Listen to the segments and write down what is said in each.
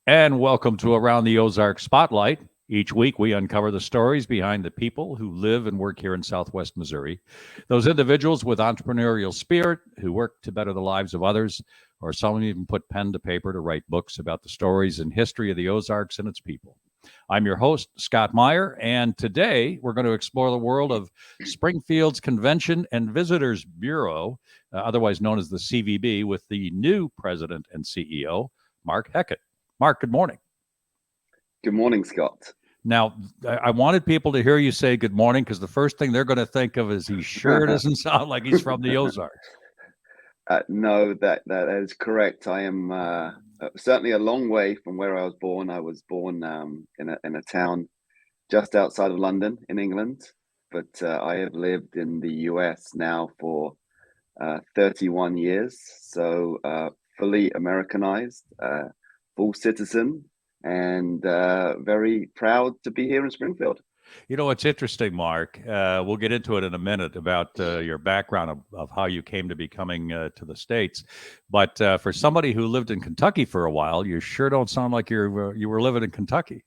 And welcome to Around the Ozarks Spotlight. Each week, we uncover the stories behind the people who live and work here in Southwest Missouri. Those individuals with entrepreneurial spirit who work to better the lives of others, or some even put pen to paper to write books about the stories and history of the Ozarks and its people. I'm your host, Scott Meier, and today we're going to explore the world of Springfield's Convention and Visitors Bureau, otherwise known as the CVB, with the new president and CEO, Mark Hecquet. Mark, good morning. Good morning, Scott. Now, I wanted people to hear you say good morning because the first thing they're going to think of is he sure doesn't sound like he's from the Ozarks. No, that is correct. I am certainly a long way from where I was born. I was born in a town just outside of London in England, but I have lived in the US now for 31 years, so fully Americanized, full citizen, and very proud to be here in Springfield. You know, it's interesting, Mark. We'll get into it in a minute about your background of how you came to be coming to the States. But for somebody who lived in Kentucky for a while, you sure don't sound like you were living in Kentucky.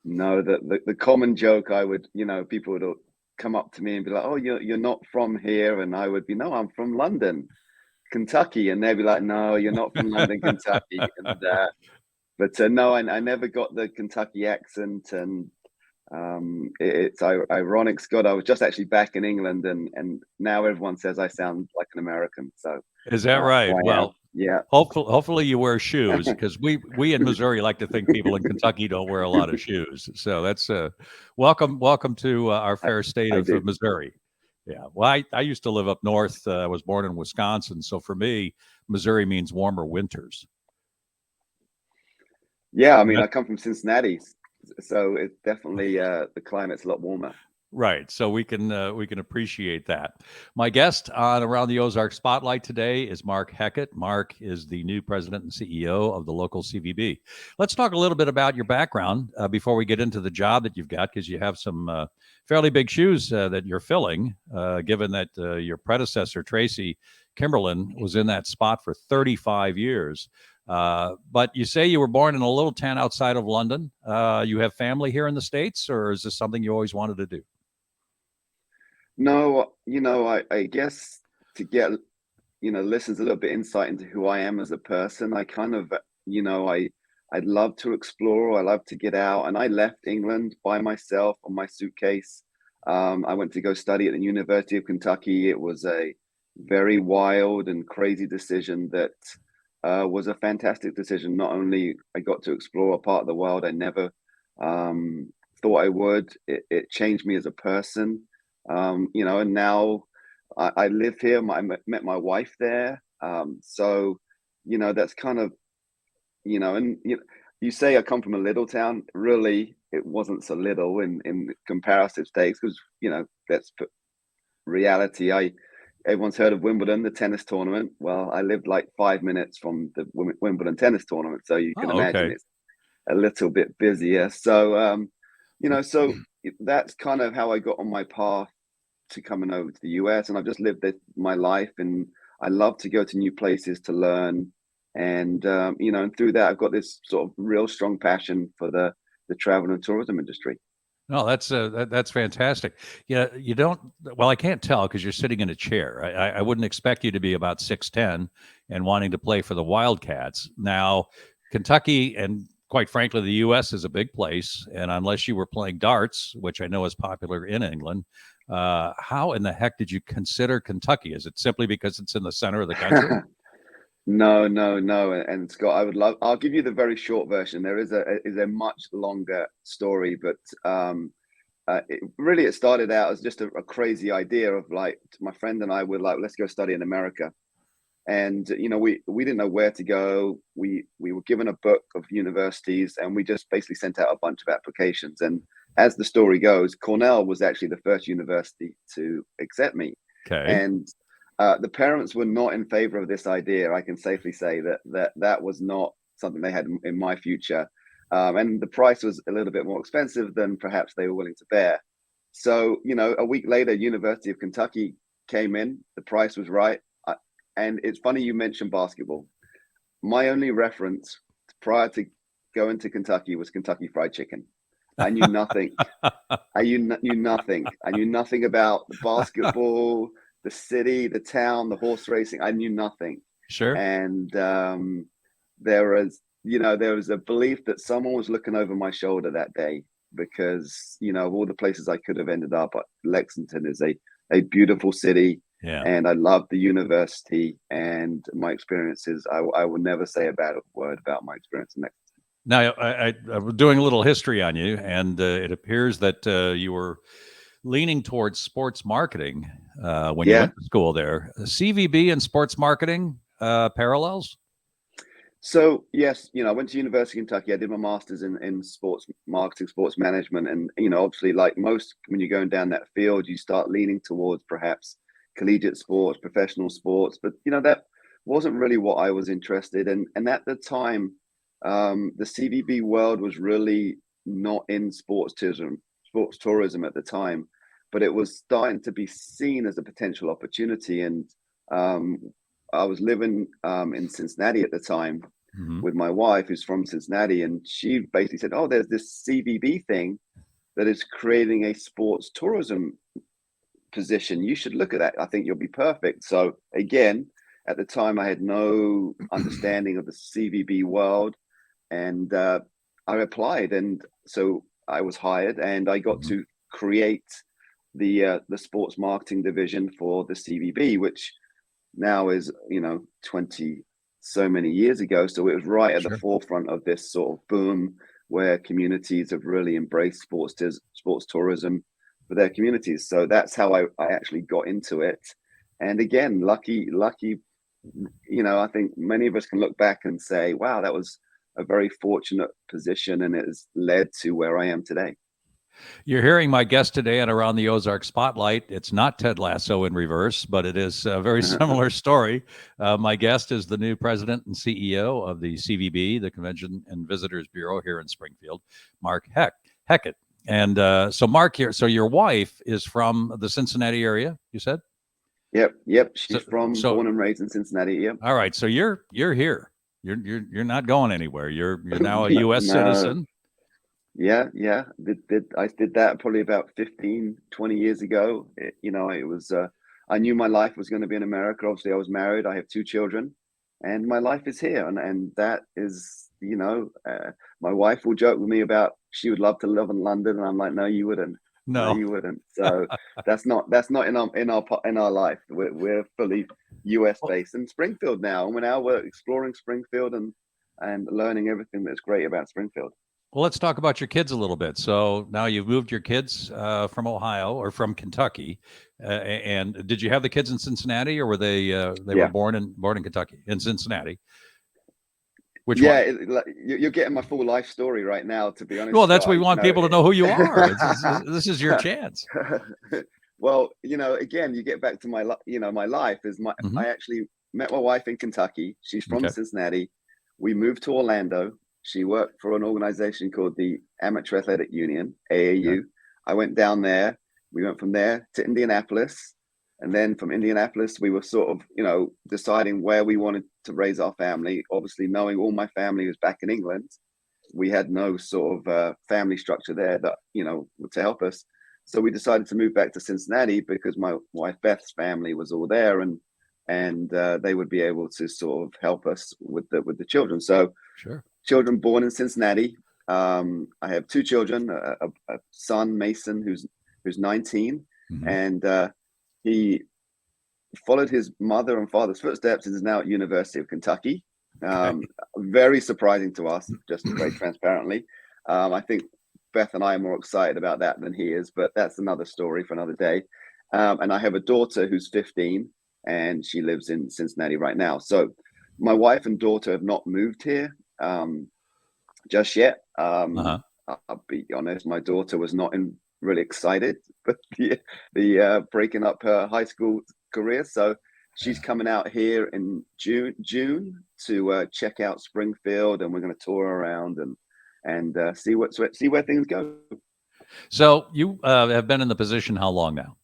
No, the common joke I would, people would come up to me and be like, "Oh, you're not from here," and I would be, "No, I'm from London, Kentucky," and they'd be like, "No, you're not from London, Kentucky." And but no, I never got the Kentucky accent, and it's ironic, Scott. I was just actually back in England, and now everyone says I sound like an American. So is that right? Well, yeah. Hopefully you wear shoes because we in Missouri like to think people in Kentucky don't wear a lot of shoes. So that's welcome to our fair state of Missouri. Yeah. Well, I used to live up north. I was born in Wisconsin, so for me, Missouri means warmer winters. Yeah, I mean, I come from Cincinnati, so it's definitely the climate's a lot warmer. Right, so we can appreciate that. My guest on Around the Ozarks Spotlight today is Mark Hecquet. Mark is the new president and CEO of the local CVB. Let's talk a little bit about your background before we get into the job that you've got, because you have some fairly big shoes that you're filling, given that your predecessor, Tracy Kimberlin, was in that spot for 35 years. But you say you were born in a little town outside of London. You have family here in the States, or is this something you always wanted to do? No, I guess to get, listeners a little bit insight into who I am as a person, I kind of, I'd love to explore. I love to get out. And I left England by myself on my suitcase. I went to go study at the University of Kentucky. It was a very wild and crazy decision that was a fantastic decision. Not only I got to explore a part of the world I never thought I would, it changed me as a person. And now I live here. I met my wife there. So, that's kind of, and you say I come from a little town. Really, it wasn't so little in comparative stakes because, that's reality. Everyone's heard of Wimbledon, the tennis tournament. Well, I lived like 5 minutes from the Wimbledon tennis tournament. So you can imagine it's a little bit busier. So, so that's kind of how I got on my path to coming over to the US, and I've just lived my life, and I love to go to new places to learn, and and through that I've got this sort of real strong passion for the travel and tourism industry. No, that's fantastic. Yeah, you don't. Well, I can't tell because you're sitting in a chair. I wouldn't expect you to be about 6'10" and wanting to play for the Wildcats. Now, Kentucky and quite frankly, the U.S. is a big place, and unless you were playing darts, which I know is popular in England, how in the heck did you consider Kentucky? Is it simply because it's in the center of the country? No. And Scott, I'll give you the very short version. There is a much longer story, but it started out as just a crazy idea of like, my friend and I were like, let's go study in America. And, we didn't know where to go. We were given a book of universities, and we just basically sent out a bunch of applications. And as the story goes, Cornell was actually the first university to accept me. Okay. And the parents were not in favor of this idea. I can safely say that was not something they had in my future. And the price was a little bit more expensive than perhaps they were willing to bear. So, a week later, University of Kentucky came in. The price was right. And it's funny you mentioned basketball. My only reference prior to going to Kentucky was Kentucky Fried Chicken. I knew nothing. knew nothing. I knew nothing about the basketball, the city, the town, the horse racing. I knew nothing. Sure. And there was a belief that someone was looking over my shoulder that day, because, of all the places I could have ended up, Lexington is a beautiful city. Yeah. And I loved the university and my experiences. I will never say a bad word about my experience in Lexington. Now, I was doing a little history on you, and it appears that you were leaning towards sports marketing when you went to school there. CVB and sports marketing parallels? So, yes, I went to University of Kentucky. I did my master's in sports marketing, sports management. And, obviously, like most, when you're going down that field, you start leaning towards perhaps collegiate sports, professional sports. But, that wasn't really what I was interested in. And at the time, the CVB world was really not in sports tourism at the time, but it was starting to be seen as a potential opportunity. And I was living in Cincinnati at the time with my wife, who's from Cincinnati, and she basically said, "Oh, there's this CVB thing that is creating a sports tourism position. You should look at that. I think you'll be perfect." So again, at the time, I had no understanding of the CVB world. And I applied, and so I was hired, and I got to create the sports marketing division for the CVB, which now is 20 so many years ago. So it was right at the forefront of this sort of boom where communities have really embraced sports tourism for their communities. So that's how I actually got into it. And again, lucky, I think many of us can look back and say, wow, that was a very fortunate position, and it has led to where I am today. You're hearing my guest today on Around the Ozark Spotlight. It's not Ted Lasso in reverse, but it is a very similar story. My guest is the new president and CEO of the CVB, the Convention and Visitors Bureau here in Springfield, Mark Hecquet. And so Mark here, so your wife is from the Cincinnati area, you said? Yep. She's born and raised in Cincinnati. Yep. All right. So you're here. You're not going anywhere. You're now a U.S. citizen. Yeah. I did that probably about 15, 20 years ago. It was, I knew my life was going to be in America. Obviously, I was married. I have 2 children, and my life is here. And that is, my wife will joke with me about she would love to live in London, and I'm like, no, you wouldn't. No, you wouldn't. So that's not in our life. We're fully US based in Springfield now, and we're exploring Springfield and learning everything that's great about Springfield. Well, let's talk about your kids a little bit. So now you've moved your kids from Ohio or from Kentucky, and did you have the kids in Cincinnati, or were they were born in Kentucky, in Cincinnati? Which one? You're getting my full life story right now, to be honest. Well, that's what we want people to know who you are. This is your chance. Well, again, you get back to my life is I actually met my wife in Kentucky. She's from Cincinnati. We moved to Orlando. She worked for an organization called the Amateur Athletic Union, AAU. I went down there. We went from there to Indianapolis. And then from Indianapolis, we were sort of, deciding where we wanted to raise our family. Obviously, knowing all my family was back in England, we had no sort of family structure there that, to help us. So we decided to move back to Cincinnati because my wife Beth's family was all there, and they would be able to sort of help us with the children. So children born in Cincinnati. I have 2 children, a son, Mason, who's 19, and he followed his mother and father's footsteps and is now at University of Kentucky. Very surprising to us, just very transparently. I think Beth and I are more excited about that than he is, but that's another story for another day. And I have a daughter who's 15, and she lives in Cincinnati right now. So my wife and daughter have not moved here just yet. I'll be honest, my daughter was not really excited, but the breaking up her high school career. So she's coming out here in June to check out Springfield, and we're going to tour around and see where things go. So you have been in the position how long now?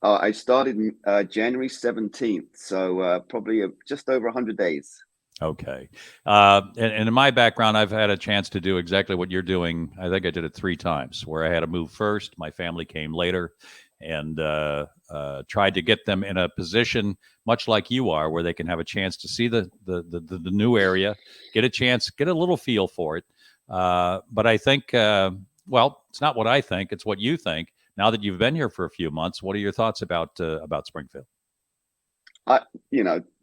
I started January 17th, so probably just over 100 days. Okay. And in my background, I've had a chance to do exactly what you're doing. I think I did it 3 times where I had to move first. My family came later and tried to get them in a position much like you are where they can have a chance to see the new area, get a chance, get a little feel for it. But I think, well, it's not what I think, it's what you think. Now that you've been here for a few months, what are your thoughts about Springfield? I,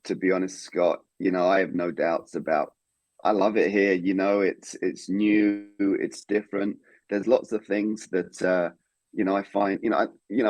to be honest, Scott, I have no doubts about. I love it here. It's new, it's different. There's lots of things that I find.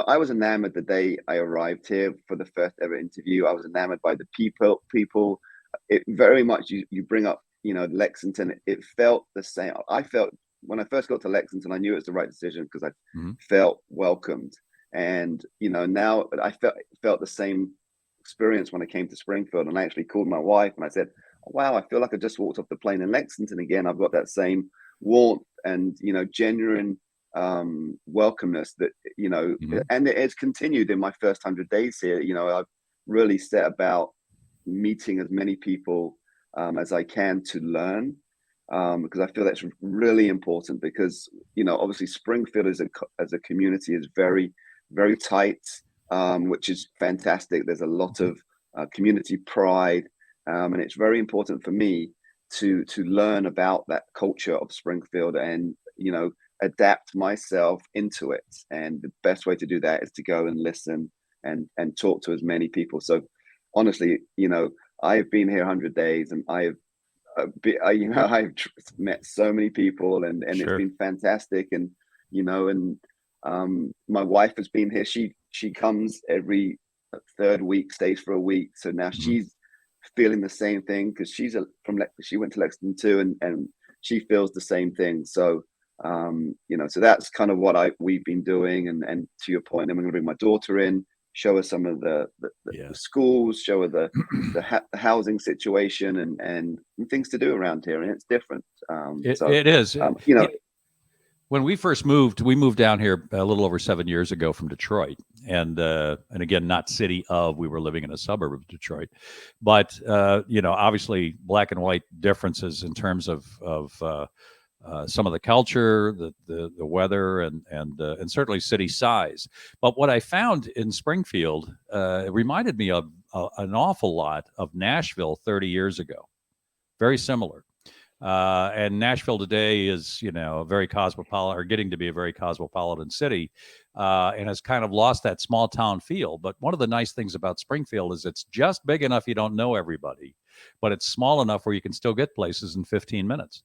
I was enamored the day I arrived here for the first ever interview. I was enamored by the people. It very much you bring up, Lexington. It felt the same. I felt when I first got to Lexington, I knew it was the right decision because I Mhm. felt welcomed. And now I felt the same experience when I came to Springfield, and I actually called my wife and I said, "Wow, I feel like I just walked off the plane in Lexington again. I've got that same warmth and genuine welcomeness that Mhm. and it has continued in my first 100 days here. I've really set about meeting as many people as I can to learn because I feel that's really important because obviously Springfield as a community is very very tight, which is fantastic. There's a lot Mhm. of community pride, and it's very important for me to learn about that culture of Springfield and adapt myself into it. And the best way to do that is to go and listen and talk to as many people. So honestly, I've been here 100 days, and I've met so many people, and it's Sure. been fantastic. And my wife has been here. She comes every third week, stays for a week. So now Mhm. she's feeling the same thing because she went to Lexington too, and she feels the same thing. So so that's kind of what we've been doing. And to your point, then we're going to bring my daughter in, show her some of the Yeah. schools, show her the housing situation and things to do around here, and it's different. It is. You know, When we moved down here a little over 7 years ago from Detroit, and again, not city of. We were living in a suburb of Detroit, but obviously, black and white differences in terms of some of the culture, the weather, and certainly city size. But what I found in Springfield it reminded me of an awful lot of Nashville 30 years ago. Very similar. And Nashville today is, a very cosmopolitan, or getting to be a very cosmopolitan city, and has kind of lost that small town feel. But one of the nice things about Springfield is it's just big enough you don't know everybody, but it's small enough where you can still get places in 15 minutes.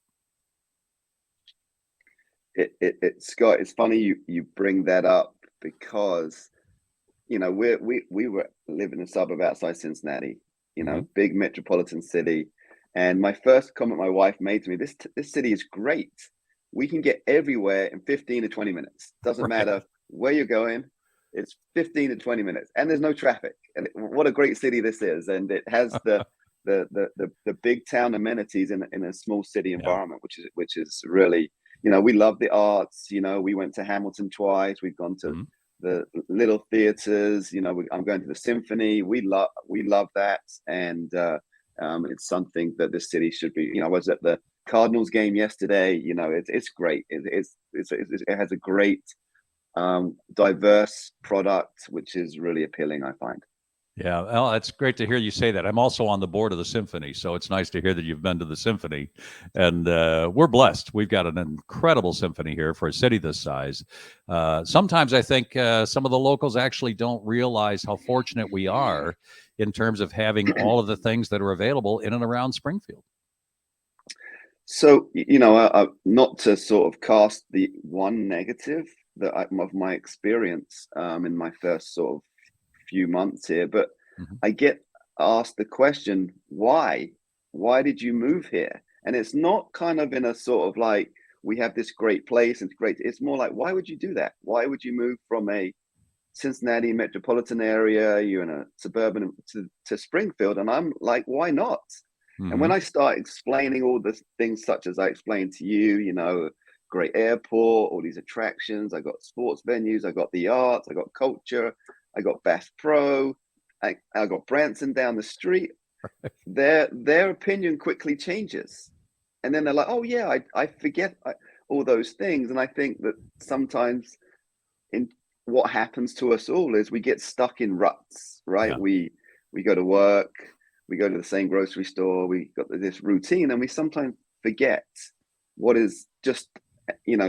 Scott, it's funny you bring that up because we were living in a suburb outside Cincinnati, Hmm. big metropolitan city. And my first comment my wife made to me, this city is great. We can get everywhere in 15 to 20 minutes. Doesn't Right. matter where you're going. It's 15 to 20 minutes and there's no traffic. And what a great city this is. And it has the big town amenities in a small city Yeah. environment, which is really, we love the arts. We went to Hamilton twice. We've gone to Hmm. the little theaters. I'm going to the symphony. We love that, and it's something that this city should be. I was at the Cardinals game yesterday. It's great. It has a great diverse product, which is really appealing, I find. Yeah, well, it's great to hear you say that. I'm also on the board of the symphony, so it's nice to hear that you've been to the symphony. And we're blessed. We've got an incredible symphony here for a city this size. Sometimes I think some of the locals actually don't realize how fortunate we are in terms of having all of the things that are available in and around Springfield. So, not to sort of cast the one negative of my experience in my first sort of few months here, but Mhm. I get asked the question, why? Why did you move here? And it's not kind of in a sort of like, we have this great place and it's great. It's more like, why would you do that? Why would you move from a Cincinnati metropolitan area, you're in a suburban to Springfield? And I'm like, why not? And when Mhm. I start explaining all the things such as I explained to you, great airport, all these attractions, I got sports venues, I got the arts, I got culture, I got Bass Pro, I got Branson down the street. their opinion quickly changes. And then they're like, oh yeah, I forget all those things. And I think that sometimes in what happens to us all is we get stuck in ruts, right? Yeah. We go to work, we go to the same grocery store, we got this routine, and we sometimes forget what is just,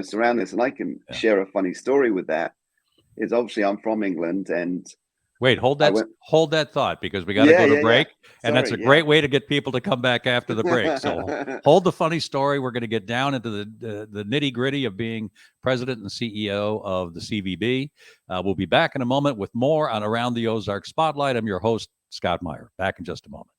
surrounding us. And I can share a funny story with that. Is obviously I'm from England, and Wait, hold that thought, because we got to go to break. And that's a Sorry, great way to get people to come back after the break. So hold the funny story. We're going to get down into the nitty gritty of being president and CEO of the CVB. We'll be back in a moment with more on Around the Ozarks Spotlight. I'm your host, Scott Meier. Back in just a moment.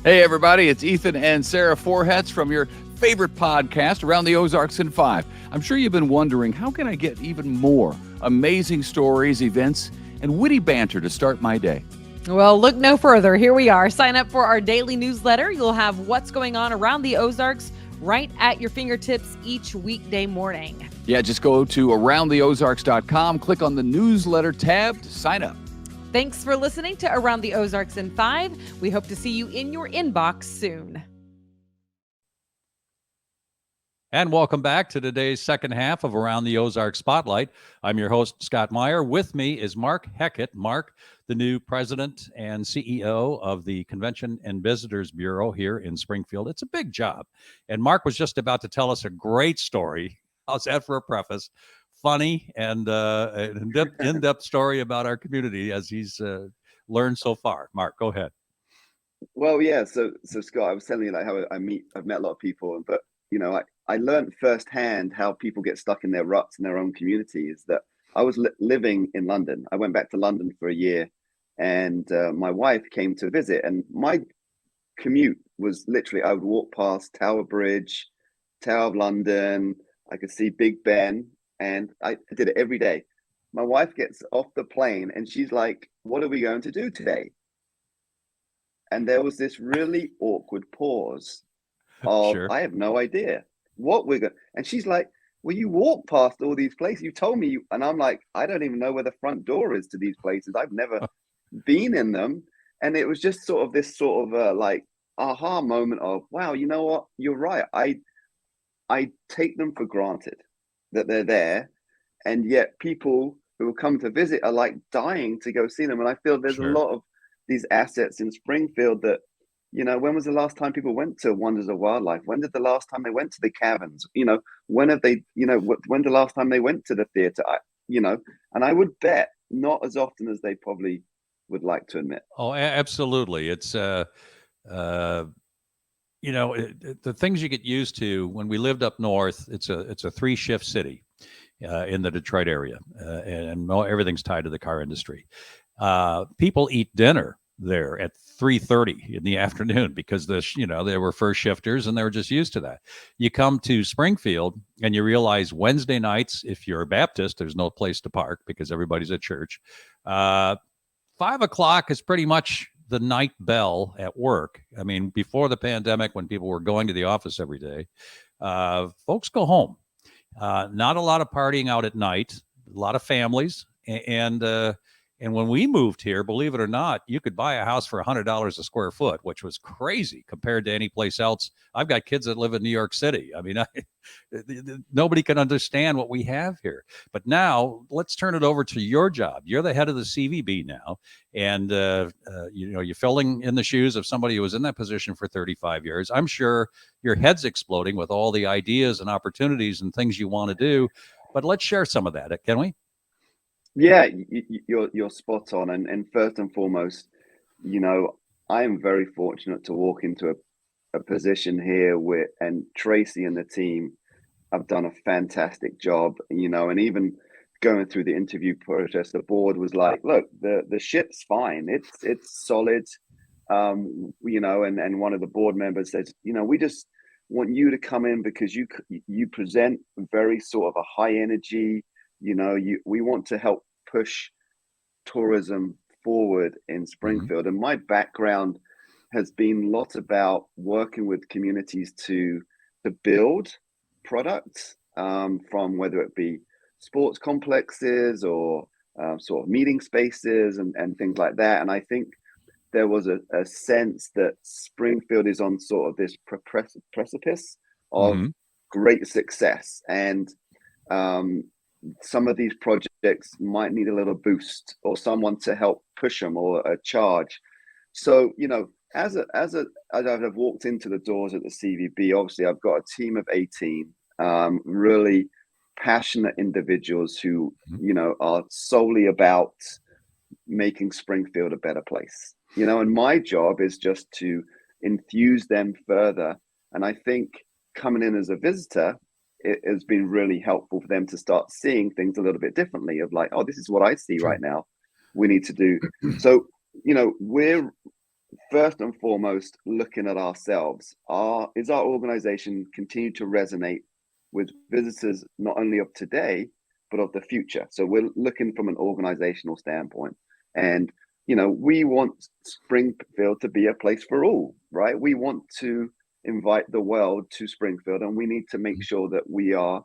Hey, everybody, it's Ethan and Sarah Forhetz from your favorite podcast, Around the Ozarks in 5. I'm sure you've been wondering, how can I get even more amazing stories, events, and witty banter to start my day? Well, look no further. Here we are. Sign up for our daily newsletter. You'll have what's going on around the Ozarks right at your fingertips each weekday morning. Yeah, just go to aroundtheozarks.com, click on the newsletter tab to sign up. Thanks for listening to Around the Ozarks in 5. We hope to see you in your inbox soon. And welcome back to today's second half of Around the Ozarks Spotlight. I'm your host, Scott Meier. With me is Mark Hecquet. Mark, the new president and CEO of the Convention and Visitors Bureau here in Springfield. It's a big job. And Mark was just about to tell us a great story. How's that for a preface? Funny and an in-depth story about our community as he's learned so far. Mark, go ahead. Well, yeah. So Scott, I was telling you like how I've met a lot of people, but I learned firsthand how people get stuck in their ruts in their own communities. That I was living in London. I went back to London for a year, and my wife came to visit. And my commute was literally, I would walk past Tower Bridge, Tower of London. I could see Big Ben, and I did it every day. My wife gets off the plane, and she's like, "What are we going to do today?" And there was this really awkward pause of, Sure. I have no idea what we're going. And she's like, well, you walk past all these places. You told me. And I'm like, I don't even know where the front door is to these places. I've never been in them. And it was just sort of this sort of like aha moment of, wow, you know what? You're right. I take them for granted that they're there. And yet people who will come to visit are like dying to go see them. And I feel there's Sure. a lot of these assets in Springfield that, when was the last time people went to Wonders of Wildlife? When did the last time they went to the caverns? When have they, when the last time they went to the theater? And I would bet not as often as they probably would like to admit. Oh, absolutely. It's, the things you get used to when we lived up north, it's a 3-shift city in the Detroit area, and everything's tied to the car industry. People eat dinner there at 3:30 in the afternoon because they were first shifters and they were just used to that. You come to Springfield and you realize Wednesday nights, if you're a Baptist, there's no place to park because everybody's at church. 5 o'clock is pretty much the night bell at work. I mean, before the pandemic, when people were going to the office every day, folks go home. Not a lot of partying out at night, a lot of families. And when we moved here, believe it or not, you could buy a house for $100 a square foot, which was crazy compared to any place else. I've got kids that live in New York City. I mean, nobody can understand what we have here. But now let's turn it over to your job. You're the head of the CVB now. And, you're filling in the shoes of somebody who was in that position for 35 years. I'm sure your head's exploding with all the ideas and opportunities and things you want to do. But let's share some of that, can we? Yeah, you're spot on. And first and foremost, I am very fortunate to walk into a position here and Tracy and the team have done a fantastic job, and even going through the interview process, the board was like, look, the ship's fine. It's solid. And one of the board members says, we just want you to come in because you present very sort of a high energy. We want to help push tourism forward in Springfield. And my background has been lots about working with communities to build products, from whether it be sports complexes or sort of meeting spaces and things like that. And I think there was a sense that Springfield is on sort of this precipice of great success. And some of these projects might need a little boost or someone to help push them or a charge. So, as I've walked into the doors at the CVB, obviously I've got a team of 18 really passionate individuals who, are solely about making Springfield a better place. And my job is just to infuse them further. And I think coming in as a visitor, it has been really helpful for them to start seeing things a little bit differently of like, oh, this is what I see right now. We need to do. So, we're first and foremost looking at ourselves. Is our organization continue to resonate with visitors, not only of today, but of the future? So we're looking from an organizational standpoint. And, we want Springfield to be a place for all, right? We want to invite the world to Springfield, and we need to make sure that we are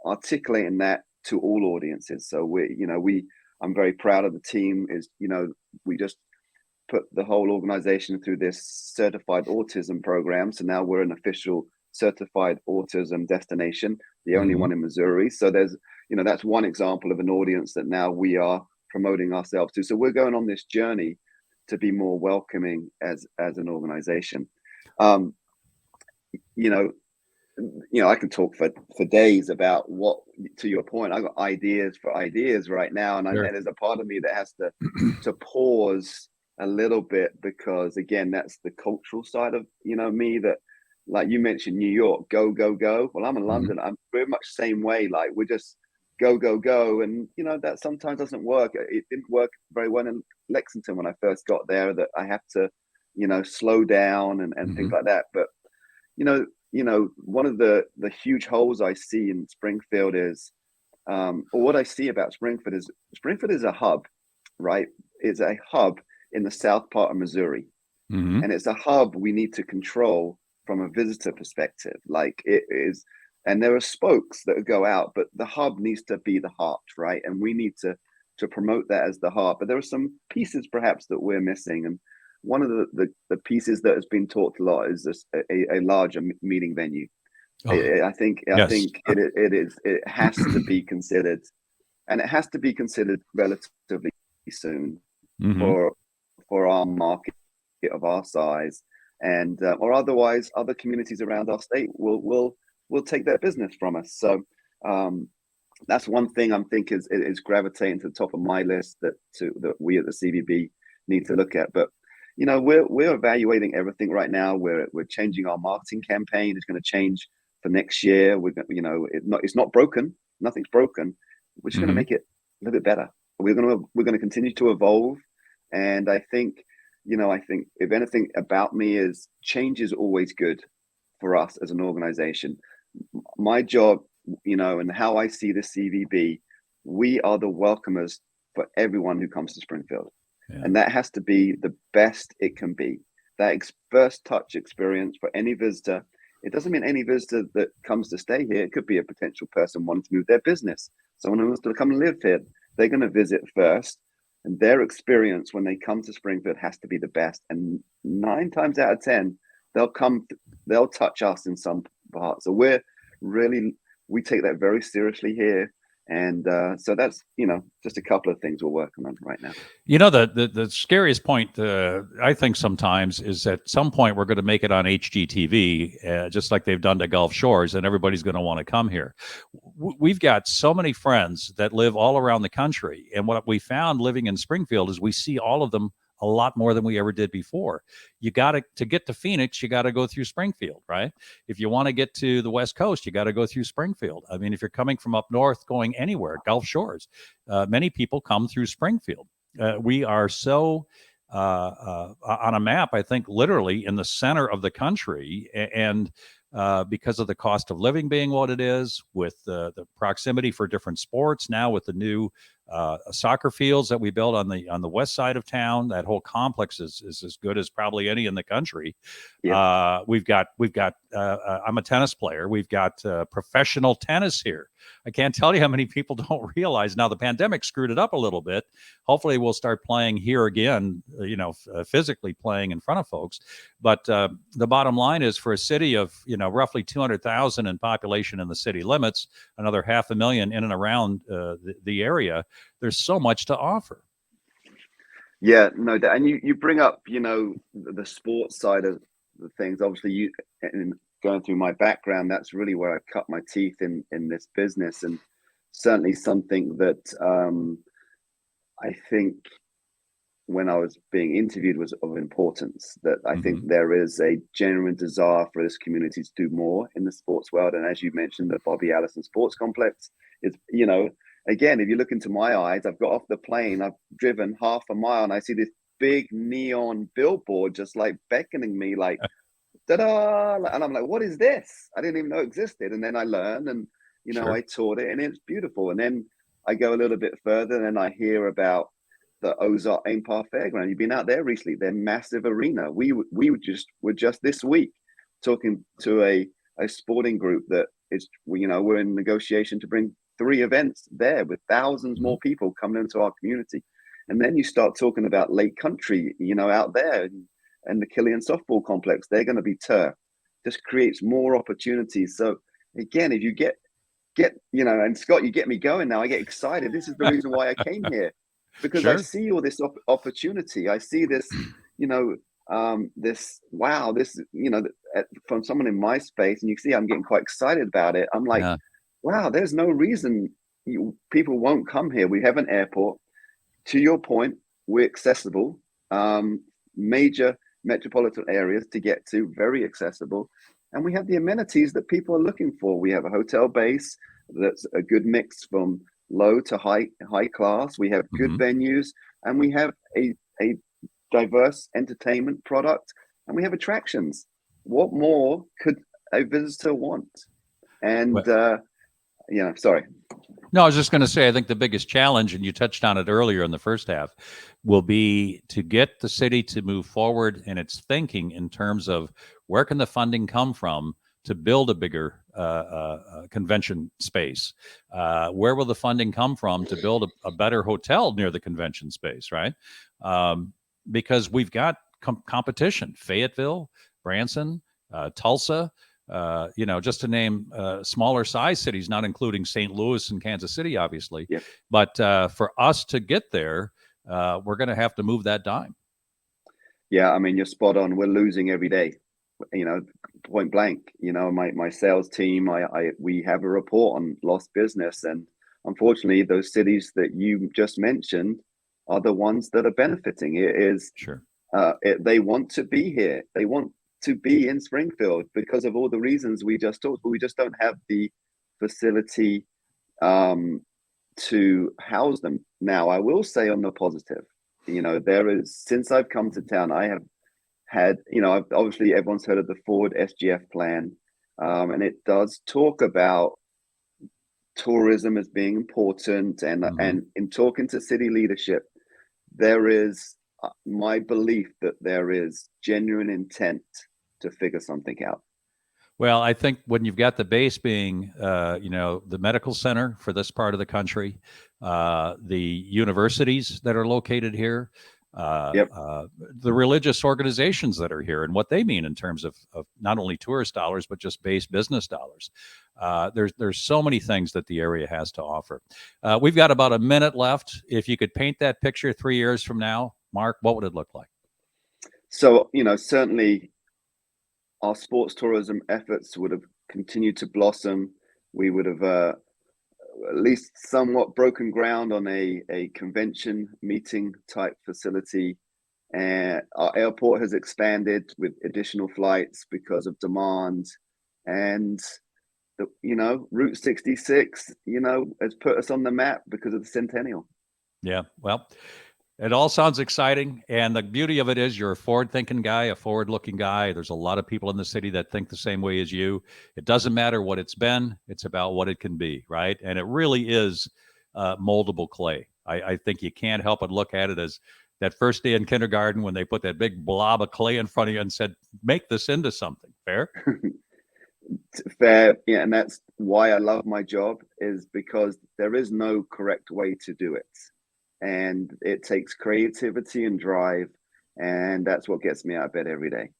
articulating that to all audiences. So I'm very proud of the team. We just put the whole organization through this certified autism program. So now we're an official certified autism destination, the only one in Missouri. So there's, that's one example of an audience that now we are promoting ourselves to. So we're going on this journey to be more welcoming as an organization. I can talk for days about what, to your point, I got ideas for ideas right now. And there's a part of me that has to pause a little bit, because again, that's the cultural side of, me, that, like you mentioned, New York, go, go, go. Well, I'm in London. I'm very much the same way. Like, we're just go, go, go. And, that sometimes doesn't work. It didn't work very well in Lexington when I first got there, that I have to, slow down and things like that. But, one of the huge holes I see in Springfield is, or what I see about Springfield is a hub, right? It's a hub in the south part of Missouri. And it's a hub we need to control from a visitor perspective. Like, it is, and there are spokes that go out, but the hub needs to be the heart, right? And we need to promote that as the heart. But there are some pieces perhaps that we're missing. And one of the pieces that has been talked a lot is this, a larger meeting venue. I think it has to be considered, and it has to be considered relatively soon for our market of our size, and or otherwise other communities around our state will take their business from us. So that's one thing I'm thinking is gravitating to the top of my list that we at the CVB need to look at. But we're evaluating everything right now. We're changing our marketing campaign. It's going to change for next year. We're going, it's not broken. Nothing's broken. We're just going to make it a little bit better. We're going to continue to evolve. And I think if anything about me is, change is always good for us as an organization. My job, and how I see the CVB, we are the welcomers for everyone who comes to Springfield. Yeah. And that has to be the best it can be. That first touch experience for any visitor. It doesn't mean any visitor that comes to stay here. It could be a potential person wanting to move their business, someone who wants to come and live here. They're going to visit first, and their experience when they come to Springfield has to be the best. And 9 times out of 10, they'll touch us in some part. So we take that very seriously here. And so that's, just a couple of things we're working on right now. The scariest point, I think sometimes, is at some point we're going to make it on HGTV, just like they've done to Gulf Shores, and everybody's going to want to come here. We've got so many friends that live all around the country. And what we found living in Springfield is we see all of them a lot more than we ever did before. You got to get to Phoenix, you got to go through Springfield, right? If you want to get to the West Coast, you got to go through Springfield. I mean, if you're coming from up north, going anywhere, Gulf Shores, many people come through Springfield. We are so on a map, I think, literally in the center of the country, and because of the cost of living being what it is, with the proximity for different sports, now with the new soccer fields that we built on the west side of town, that whole complex is as good as probably any in the country. Yeah. We've got I'm a tennis player. We've got professional tennis here. I can't tell you how many people don't realize. Now the pandemic screwed it up a little bit. Hopefully we'll start playing here again, physically playing in front of folks. But the bottom line is, for a city of, roughly 200,000 in population in the city limits, another 500,000 in and around the area, there's so much to offer. Yeah, no doubt. And you bring up, the sports side of the things. Obviously, and going through my background, that's really where I cut my teeth in this business, and certainly something that I think when I was being interviewed was of importance. That I think there is a genuine desire for this community to do more in the sports world. And as you mentioned, the Bobby Allison Sports Complex is, again, if you look into my eyes, I've got off the plane, I've driven half a mile, and I see this big neon billboard just like beckoning me, like, ta-da! And I'm like, what is this? I didn't even know it existed. And then I learned, and, Sure. I toured it, and it's beautiful. And then I go a little bit further, and then I hear about the Ozark Aimpa Fairground. You've been out there recently. They're massive arena. We were just this week talking to a sporting group that is, we're in negotiation to bring 3 events there with thousands more people coming into our community. And then you start talking about Lake Country, out there, and the Killian softball complex. They're going to be turf. Just creates more opportunities. So again, if you get, and Scott, you get me going now. I get excited. This is the reason why I came here, because Sure. I see all this opportunity. I see this, from someone in my space, and you see I'm getting quite excited about it. I'm like, Yeah. wow, there's no reason people won't come here. We have an airport. To your point, we're accessible. Major metropolitan areas to get to, very accessible. And we have the amenities that people are looking for. We have a hotel base that's a good mix from low to high class. We have good venues, and we have a diverse entertainment product, and we have attractions. What more could a visitor want? And sorry. No, I was just going to say, I think the biggest challenge, and you touched on it earlier in the first half, will be to get the city to move forward in its thinking in terms of where can the funding come from to build a bigger convention space? Where will the funding come from to build a better hotel near the convention space, right? Because we've got competition. Fayetteville, Branson, Tulsa, just to name smaller size cities, not including St. Louis and Kansas City, obviously. Yeah. But for us to get there, we're going to have to move that dime. Yeah, I mean, you're spot on. We're losing every day, point blank. My sales team, we have a report on lost business. And unfortunately, those cities that you just mentioned are the ones that are benefiting. It is, Sure. They want to be here. They want to be in Springfield because of all the reasons we just talked, but we just don't have the facility to house them. Now, I will say on the positive, there is, since I've come to town, I have had, obviously everyone's heard of the Ford SGF plan, and it does talk about tourism as being important. And in talking to city leadership, there is my belief that there is genuine intent to figure something out. Well, I think when you've got the base being, the medical center for this part of the country, the universities that are located here, the religious organizations that are here, and what they mean in terms of not only tourist dollars, but just base business dollars. There's so many things that the area has to offer. We've got about a minute left. If you could paint that picture 3 years from now, Mark, what would it look like? So, certainly our sports tourism efforts would have continued to blossom. We would have at least somewhat broken ground on a convention meeting type facility. And our airport has expanded with additional flights because of demand. And, Route 66, has put us on the map because of the centennial. Yeah, well, it all sounds exciting. And the beauty of it is you're a forward-thinking guy, a forward-looking guy. There's a lot of people in the city that think the same way as you. It doesn't matter what it's been. It's about what it can be, right? And it really is moldable clay. I think you can't help but look at it as that first day in kindergarten when they put that big blob of clay in front of you and said, make this into something. Fair? fair. Yeah, and that's why I love my job, is because there is no correct way to do it. And it takes creativity and drive. And that's what gets me out of bed every day.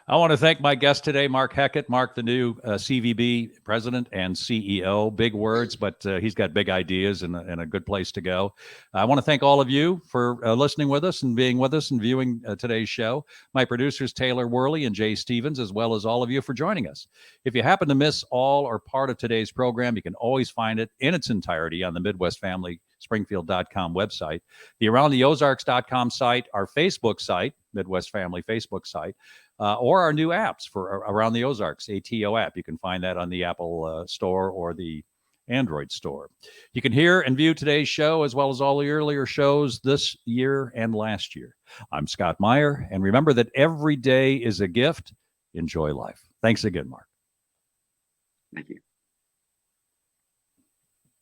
I want to thank my guest today, Mark Hecquet. Mark, the new CVB president and CEO. Big words, but he's got big ideas and a good place to go. I want to thank all of you for listening with us and being with us and viewing today's show. My producers, Taylor Worley and Jay Stevens, as well as all of you for joining us. If you happen to miss all or part of today's program, you can always find it in its entirety on the Midwest Family Springfield.com website, the AroundTheOzarks.com site, our Facebook site, Midwest Family Facebook site, or our new apps for Around the Ozarks, ATO app. You can find that on the Apple Store or the Android store. You can hear and view today's show as well as all the earlier shows this year and last year. I'm Scott Meier, and remember that every day is a gift. Enjoy life. Thanks again, Mark. Thank you.